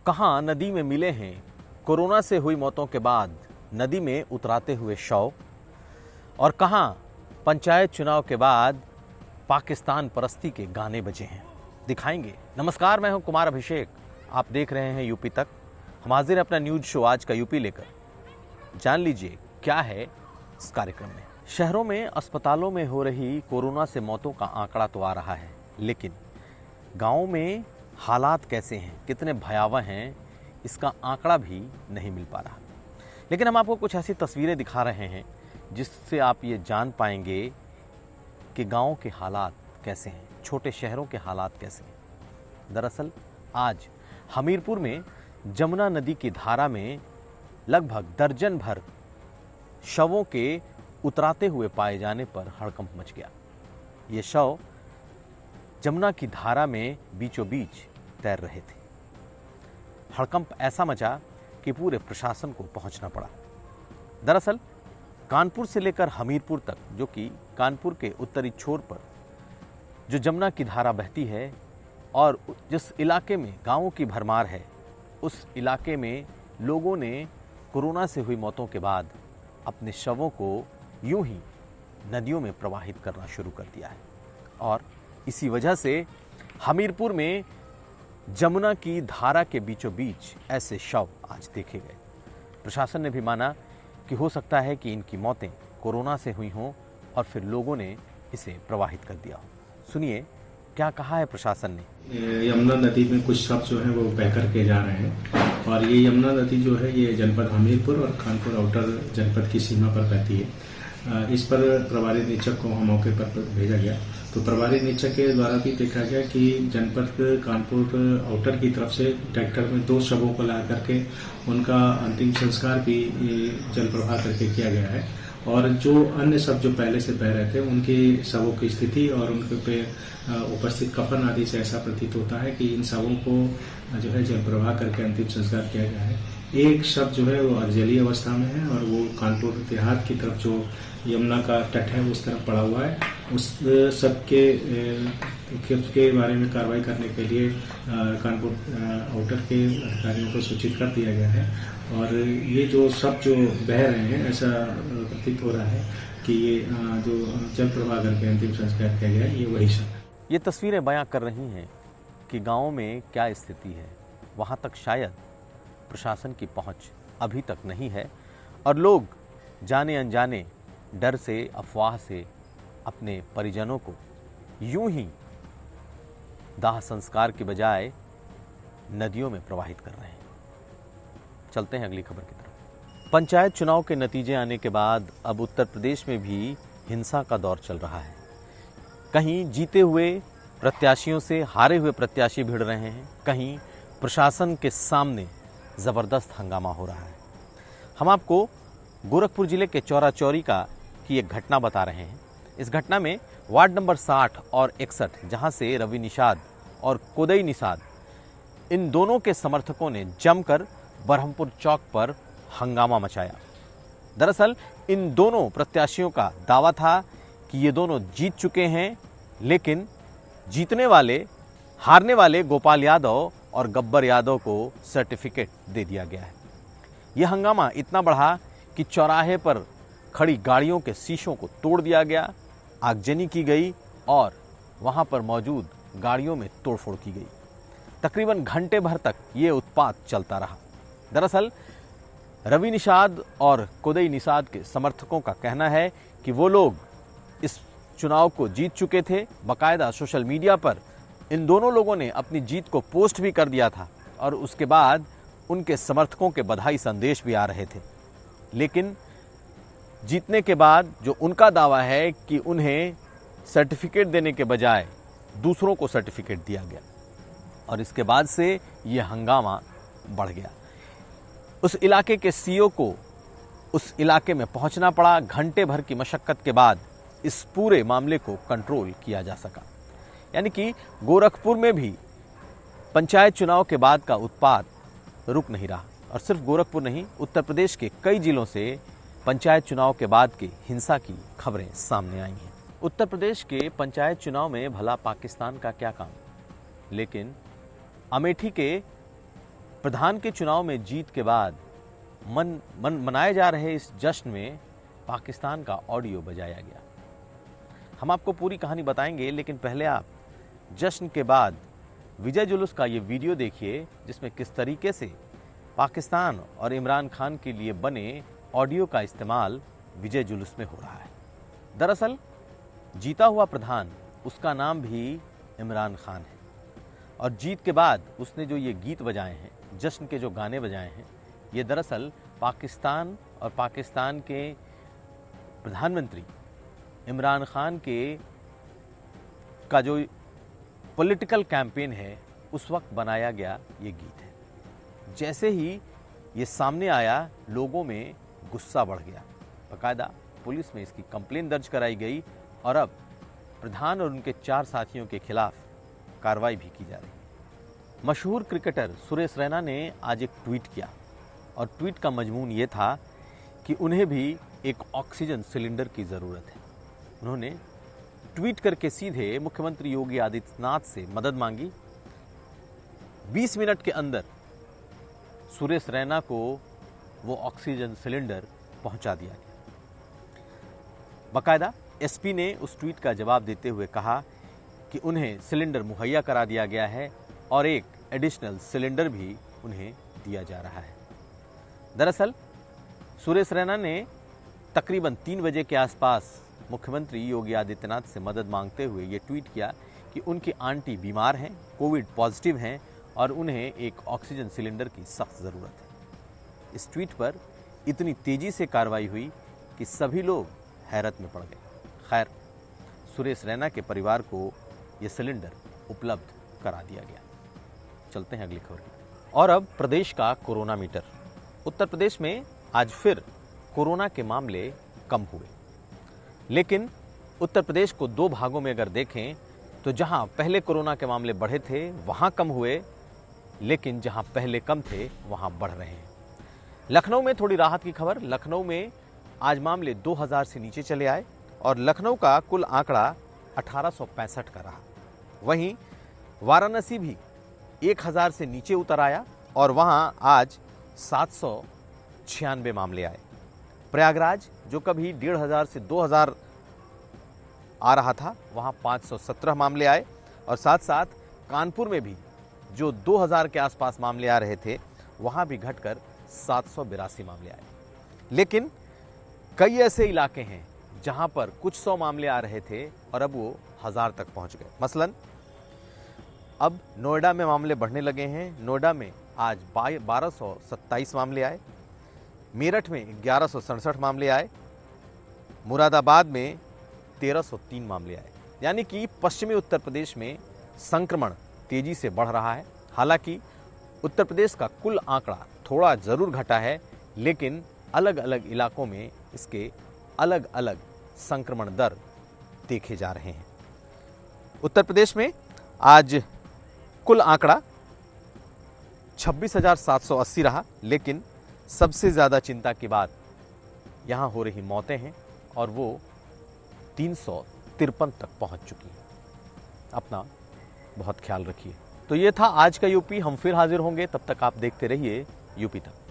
कहां नदी में मिले हैं कोरोना से हुई मौतों के बाद नदी में उतराते हुए शव, और कहां पंचायत चुनाव के बाद पाकिस्तान परस्ती के गाने बजे हैं, दिखाएंगे। नमस्कार, मैं हूं कुमार अभिषेक, आप देख रहे हैं यूपी तक। हम हाजिर हैं अपना न्यूज शो आज का यूपी लेकर। जान लीजिए क्या है इस कार्यक्रम में। शहरों में अस्पतालों में हो रही कोरोना से मौतों का आंकड़ा तो आ रहा है, लेकिन गाँव में हालात कैसे हैं, कितने भयावह हैं, इसका आंकड़ा भी नहीं मिल पा रहा। लेकिन हम आपको कुछ ऐसी तस्वीरें दिखा रहे हैं जिससे आप ये जान पाएंगे कि गाँव के हालात कैसे हैं, छोटे शहरों के हालात कैसे हैं। दरअसल आज हमीरपुर में जमुना नदी की धारा में लगभग दर्जन भर शवों के उतराते हुए पाए जाने पर हड़कंप मच गया। ये शव जमुना की धारा में बीचों बीच तैर रहे थे। हड़कंप ऐसा मचा कि पूरे प्रशासन को पहुंचना पड़ा। दरअसल कानपुर से लेकर हमीरपुर तक, जो कि कानपुर के उत्तरी छोर पर जो जमुना की धारा बहती है और जिस इलाके में गांवों की भरमार है, उस इलाके में लोगों ने कोरोना से हुई मौतों के बाद अपने शवों को यूं ही नदियों में प्रवाहित करना शुरू कर दिया है। और इसी वजह से हमीरपुर में जमुना की धारा के बीचों बीच ऐसे शव आज देखे गए। प्रशासन ने भी माना कि हो सकता है कि इनकी मौतें कोरोना से हुई हों और फिर लोगों ने इसे प्रवाहित कर दिया हो। सुनिए क्या कहा है प्रशासन ने। यमुना नदी में कुछ शव जो है वो बह करके जा रहे हैं, और ये यमुना नदी जो है ये जनपद हमीरपुर और कानपुर आउटर जनपद की सीमा पर बहती है। इस पर प्रभारी निरीक्षक को मौके पर भेजा गया, तो प्रभारी निरीक्षक के द्वारा भी देखा गया कि जनपद कानपुर आउटर की तरफ से ट्रैक्टर में 2 शवों को ला करके उनका अंतिम संस्कार भी जल प्रवाह करके किया गया है। और जो अन्य शव जो पहले से बह रहे थे उनके शवों की स्थिति और उनके पे उपस्थित कफन आदि से ऐसा प्रतीत होता है कि इन शवों को जो है जल प्रवाह करके अंतिम संस्कार किया गया है। एक शव जो है वो अर्जली अवस्था में है और वो कानपुर देहात की तरफ जो यमुना का तट है उस तरफ पड़ा हुआ है। उस सब के बारे में कार्रवाई करने के लिए कानपुर आउटर के अधिकारियों को सूचित कर दिया गया है। और ये जो सब जो बह रहे हैं, ऐसा प्रतीत हो रहा है कि ये जो जल प्रवाह करके अंतिम संस्कार किया गया है, ये वही सब है। ये तस्वीरें बयां कर रही हैं कि गाँव में क्या स्थिति है। वहाँ तक शायद प्रशासन की पहुँच अभी तक नहीं है और लोग जाने अनजाने डर से, अफवाह से अपने परिजनों को यूं ही दाह संस्कार के बजाय नदियों में प्रवाहित कर रहे हैं। चलते हैं अगली खबर की तरफ। पंचायत चुनाव के नतीजे आने के बाद अब उत्तर प्रदेश में भी हिंसा का दौर चल रहा है। कहीं जीते हुए प्रत्याशियों से हारे हुए प्रत्याशी भिड़ रहे हैं, कहीं प्रशासन के सामने ज़बरदस्त हंगामा हो रहा है। हम आपको गोरखपुर जिले के चौरा चौरी की एक घटना बता रहे हैं। इस घटना में वार्ड नंबर 60 और 61, जहां से रवि निषाद और कोदई निषाद, इन दोनों के समर्थकों ने जमकर बरहमपुर चौक पर हंगामा मचाया। दरअसल इन दोनों प्रत्याशियों का दावा था कि ये दोनों जीत चुके हैं, लेकिन हारने वाले गोपाल यादव और गब्बर यादव को सर्टिफिकेट दे दिया गया है। यह हंगामा इतना बढ़ा कि चौराहे पर खड़ी गाड़ियों के शीशों को तोड़ दिया गया, आगजनी की गई और वहां पर मौजूद गाड़ियों में तोड़फोड़ की गई। तकरीबन घंटे भर तक ये उत्पात चलता रहा। दरअसल रवि निषाद और कोदई निषाद के समर्थकों का कहना है कि वो लोग इस चुनाव को जीत चुके थे। बाकायदा सोशल मीडिया पर इन दोनों लोगों ने अपनी जीत को पोस्ट भी कर दिया था और उसके बाद उनके समर्थकों के बधाई संदेश भी आ रहे थे। लेकिन जीतने के बाद जो उनका दावा है कि उन्हें सर्टिफिकेट देने के बजाय दूसरों को सर्टिफिकेट दिया गया, और इसके बाद से यह हंगामा बढ़ गया। उस इलाके के सीईओ को उस इलाके में पहुंचना पड़ा। घंटे भर की मशक्कत के बाद इस पूरे मामले को कंट्रोल किया जा सका। यानी कि गोरखपुर में भी पंचायत चुनाव के बाद का उत्पात रुक नहीं रहा। और सिर्फ गोरखपुर नहीं, उत्तर प्रदेश के कई जिलों से पंचायत चुनाव के बाद की हिंसा की खबरें सामने आई हैं। उत्तर प्रदेश के पंचायत चुनाव में भला पाकिस्तान का क्या काम, लेकिन अमेठी के प्रधान के चुनाव में जीत के बाद मनाए जा रहे इस जश्न में पाकिस्तान का ऑडियो बजाया गया। हम आपको पूरी कहानी बताएंगे, लेकिन पहले आप जश्न के बाद विजय जुलूस का ये वीडियो देखिए, जिसमें किस तरीके से पाकिस्तान और इमरान खान के लिए बने ऑडियो का इस्तेमाल विजय जुलूस में हो रहा है। दरअसल जीता हुआ प्रधान, उसका नाम भी इमरान खान है, और जीत के बाद उसने जो ये गीत बजाए हैं, जश्न के जो गाने बजाए हैं, ये दरअसल पाकिस्तान और पाकिस्तान के प्रधानमंत्री इमरान खान का जो पॉलिटिकल कैंपेन है उस वक्त बनाया गया ये गीत है। जैसे ही ये सामने आया, लोगों में गुस्सा बढ़ गया। बाकायदा पुलिस में इसकी कंप्लेन दर्ज कराई गई और अब प्रधान और उनके 4 साथियों के खिलाफ कार्रवाई भी की जा रही है। मशहूर क्रिकेटर सुरेश रैना ने आज एक ट्वीट किया, और ट्वीट का मजमून ये था कि उन्हें भी एक ऑक्सीजन सिलेंडर की ज़रूरत है। उन्होंने ट्वीट करके सीधे मुख्यमंत्री योगी आदित्यनाथ से मदद मांगी। 20 मिनट के अंदर सुरेश रैना को वो ऑक्सीजन सिलेंडर पहुंचा दिया गया। बाकायदा एसपी ने उस ट्वीट का जवाब देते हुए कहा कि उन्हें सिलेंडर मुहैया करा दिया गया है और एक एडिशनल सिलेंडर भी उन्हें दिया जा रहा है। दरअसल सुरेश रैना ने तकरीबन 3 बजे के आसपास मुख्यमंत्री योगी आदित्यनाथ से मदद मांगते हुए ये ट्वीट किया कि उनकी आंटी बीमार हैं, कोविड पॉजिटिव हैं और उन्हें एक ऑक्सीजन सिलेंडर की सख्त ज़रूरत है। इस ट्वीट पर इतनी तेज़ी से कार्रवाई हुई कि सभी लोग हैरत में पड़ गए। खैर, सुरेश रैना के परिवार को ये सिलेंडर उपलब्ध करा दिया गया। चलते हैं अगली खबर की। और अब प्रदेश का कोरोना मीटर। उत्तर प्रदेश में आज फिर कोरोना के मामले कम हुए, लेकिन उत्तर प्रदेश को 2 भागों में अगर देखें तो जहां पहले कोरोना के मामले बढ़े थे वहां कम हुए, लेकिन जहां पहले कम थे वहां बढ़ रहे हैं। लखनऊ में थोड़ी राहत की खबर। लखनऊ में आज मामले 2000 से नीचे चले आए और लखनऊ का कुल आंकड़ा 1865 का रहा। वहीं वाराणसी भी 1000 से नीचे उतर आया और वहां आज 796 मामले आए। प्रयागराज, जो कभी 1500 से 2000 आ रहा था, वहां 517 मामले आए और साथ साथ कानपुर में भी जो 2000 के आसपास मामले आ रहे थे, वहां भी घटकर 782 मामले आए। लेकिन कई ऐसे इलाके हैं जहां पर कुछ 100 मामले आ रहे थे और अब वो 1000 तक पहुंच गए। मसलन अब नोएडा में मामले बढ़ने लगे हैं। नोएडा में आज 1227 मामले आए, मेरठ में 1167 मामले आए, मुरादाबाद में 1303 मामले आए। यानी कि पश्चिमी उत्तर प्रदेश में संक्रमण तेजी से बढ़ रहा है। हालांकि उत्तर प्रदेश का कुल आंकड़ा थोड़ा ज़रूर घटा है, लेकिन अलग अलग इलाकों में इसके अलग अलग संक्रमण दर देखे जा रहे हैं। उत्तर प्रदेश में आज कुल आंकड़ा 26,780 रहा, लेकिन सबसे ज़्यादा चिंता की बात यहाँ हो रही मौतें हैं और वो 353 तक पहुँच चुकी हैं। अपना बहुत ख्याल रखिए। तो ये था आज का यूपी। हम फिर हाजिर होंगे, तब तक आप देखते रहिए यूपी तक।